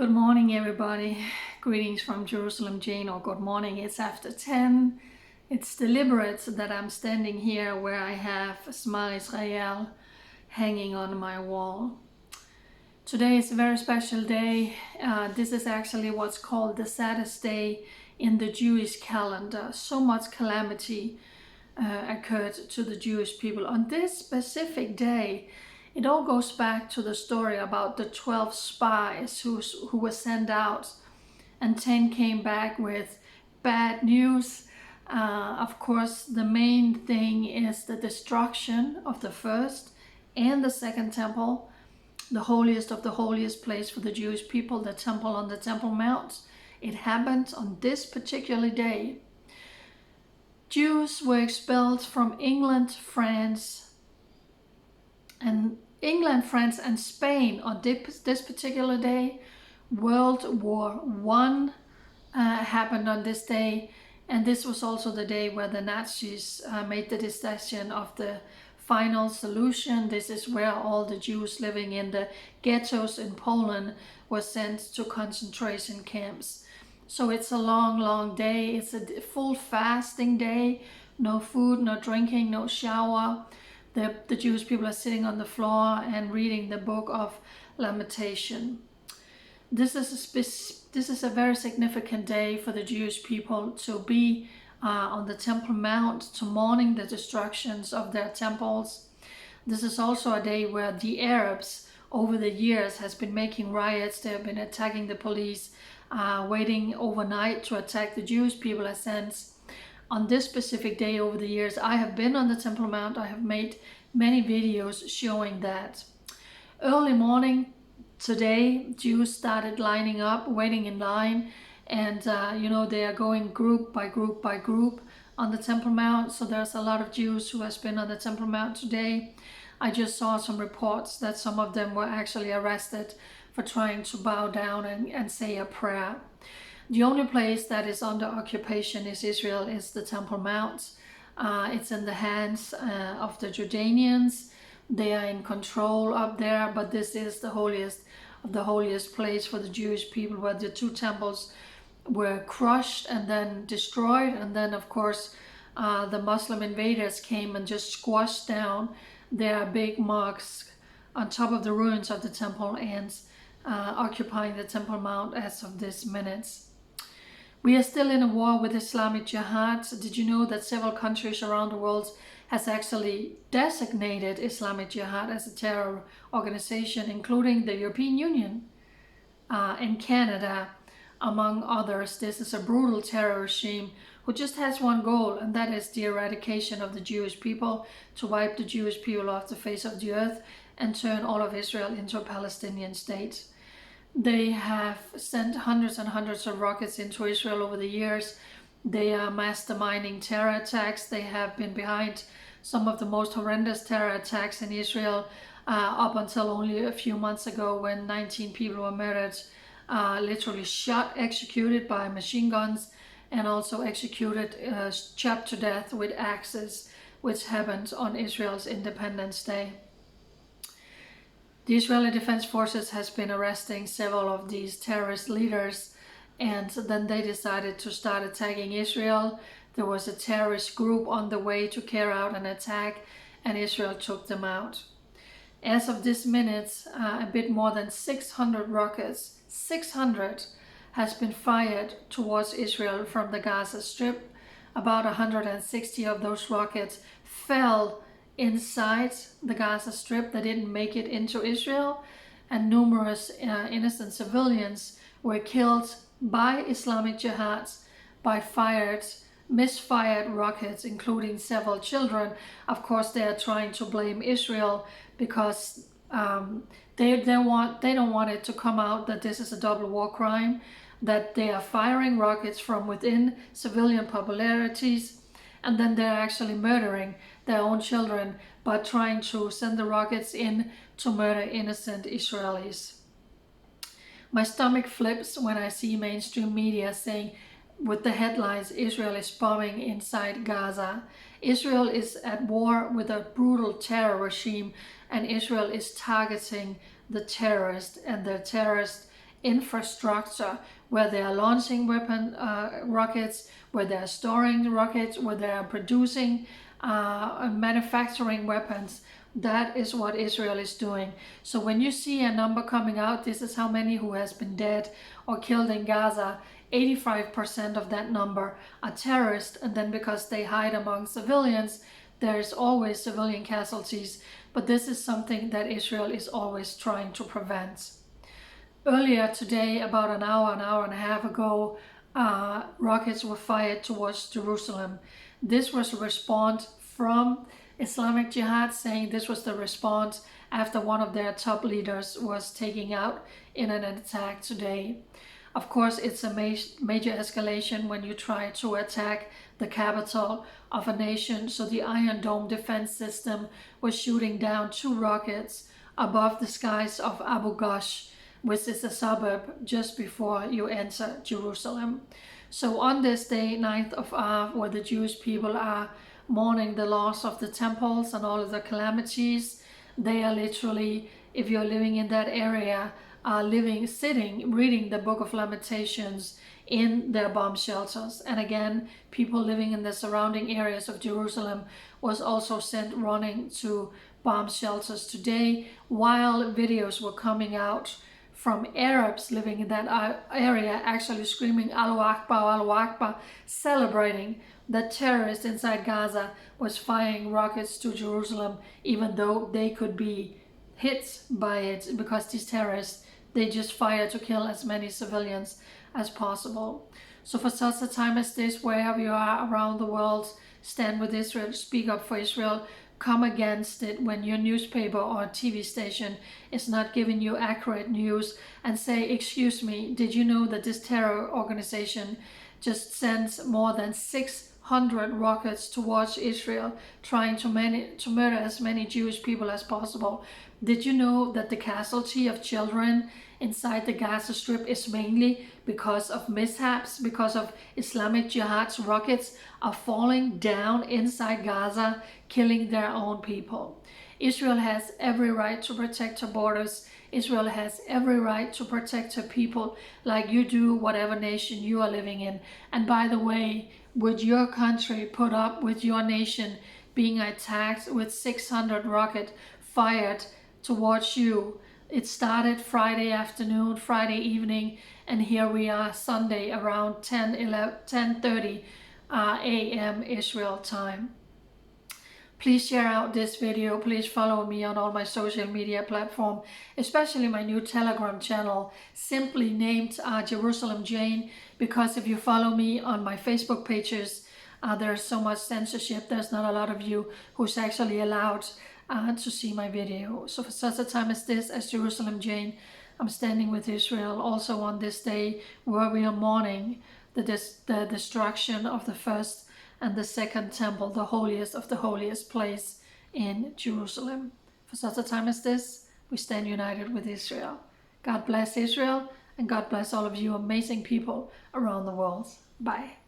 Good morning, everybody. Greetings from Jerusalem, Jane, or good morning. It's after 10. It's deliberate that I'm standing here where I have Shema Israel hanging on my wall. Today is a very special day. This is actually what's called the saddest day in the Jewish calendar. So much calamity occurred to the Jewish people. On this specific day, it all goes back to the story about the 12 spies who were sent out, and 10 came back with bad news. Of course, the main thing is the destruction of the first and the second temple, the holiest of the holiest place for the Jewish people, the temple on the Temple Mount. It happened on this particular day. Jews were expelled from England, France, and Spain on this particular day. World War I happened on this day, and this was also the day where the Nazis made the decision of the final solution. This is where all the Jews living in the ghettos in Poland were sent to concentration camps. So it's a long day. It's a full fasting day. No food, no drinking, no shower. The Jewish people are sitting on the floor and reading the book of Lamentation. This is a very significant day for the Jewish people to be on the Temple Mount, to mourning the destructions of their temples. This is also a day where the Arabs over the years has been making riots. They have been attacking the police, waiting overnight to attack the Jewish people. As since on this specific day over the years, I have been on the Temple Mount. I have made many videos showing that. Early morning today, Jews started lining up, waiting in line, and they are going group by group by group on the Temple Mount. So there's a lot of Jews who has been on the Temple Mount today. I just saw some reports that some of them were actually arrested for trying to bow down and say a prayer. The only place that is under occupation is Israel, is the Temple Mount. It's in the hands of the Jordanians. They are in control up there, but this is the holiest of the holiest place for the Jewish people, where the two temples were crushed and then destroyed. And then, of course, the Muslim invaders came and just squashed down their big mosques on top of the ruins of the temple and occupying the Temple Mount as of this minute. We are still in a war with Islamic jihad. Did you know that several countries around the world has actually designated Islamic jihad as a terror organization, including the European Union and Canada, among others? This is a brutal terror regime who just has one goal, and that is the eradication of the Jewish people, to wipe the Jewish people off the face of the earth and turn all of Israel into a Palestinian state. They have sent hundreds and hundreds of rockets into Israel over the years. They are masterminding terror attacks. They have been behind some of the most horrendous terror attacks in Israel up until only a few months ago, when 19 people were murdered, literally shot, executed by machine guns, and also executed, chopped to death with axes, which happened on Israel's Independence Day. The Israeli Defense Forces has been arresting several of these terrorist leaders, and then they decided to start attacking Israel. There was a terrorist group on the way to carry out an attack, and Israel took them out. As of this minute, a bit more than 600 rockets, 600, has been fired towards Israel from the Gaza Strip. About 160 of those rockets fell inside the Gaza Strip. They didn't make it into Israel, and numerous innocent civilians were killed by Islamic jihad by misfired rockets, including several children. Of course, they are trying to blame Israel because they don't want it to come out that this is a double war crime, that they are firing rockets from within civilian popularities, and then they're actually murdering their own children by trying to send the rockets in to murder innocent Israelis. My stomach flips when I see mainstream media saying, with the headlines, Israel is bombing inside Gaza. Israel is at war with a brutal terror regime, and Israel is targeting the terrorists, and the terrorists infrastructure where they are launching rockets, where they are storing rockets, where they are producing manufacturing weapons. That is what Israel is doing. So when you see a number coming out, this is how many who has been dead or killed in Gaza, 85% of that number are terrorists, and then because they hide among civilians, there's always civilian casualties, but this is something that Israel is always trying to prevent. Earlier today, about an hour and a half ago, rockets were fired towards Jerusalem. This was a response from Islamic Jihad, saying this was the response after one of their top leaders was taken out in an attack today. Of course, it's a major escalation when you try to attack the capital of a nation. So the Iron Dome defense system was shooting down 2 rockets above the skies of Abu Ghosh, which is a suburb just before you enter Jerusalem. So on this day, 9th of Av, where the Jewish people are mourning the loss of the temples and all of the calamities, they are literally, if you're living in that area, are reading the Book of Lamentations in their bomb shelters. And again, people living in the surrounding areas of Jerusalem was also sent running to bomb shelters today, while videos were coming out from Arabs living in that area actually screaming Allahu Akbar, celebrating that terrorists inside Gaza was firing rockets to Jerusalem, even though they could be hit by it, because these terrorists, they just fire to kill as many civilians as possible. So for such a time as this, wherever you are around the world, stand with Israel, speak up for Israel, come against it when your newspaper or TV station is not giving you accurate news, and say, excuse me, did you know that this terror organization just sends more than 600 rockets towards Israel, trying to murder as many Jewish people as possible? Did you know that the casualty of children inside the Gaza Strip is mainly because of mishaps, because of Islamic Jihad's rockets are falling down inside Gaza, killing their own people? Israel has every right to protect her borders. Israel has every right to protect her people, like you do whatever nation you are living in. And by the way, would your country put up with your nation being attacked with 600 rockets fired towards you? It started Friday afternoon, Friday evening, and here we are Sunday around 10:30 a.m. Israel time. Please share out this video. Please follow me on all my social media platforms, especially my new Telegram channel, simply named Jerusalem Jane, because if you follow me on my Facebook pages, there's so much censorship. There's not a lot of you who's actually allowed to see my video. So for such a time as this, as Jerusalem Jane, I'm standing with Israel also on this day where we are mourning the destruction of the first and the second temple, the holiest of the holiest place in Jerusalem. For such a time as this, we stand united with Israel. God bless Israel, and God bless all of you amazing people around the world. Bye.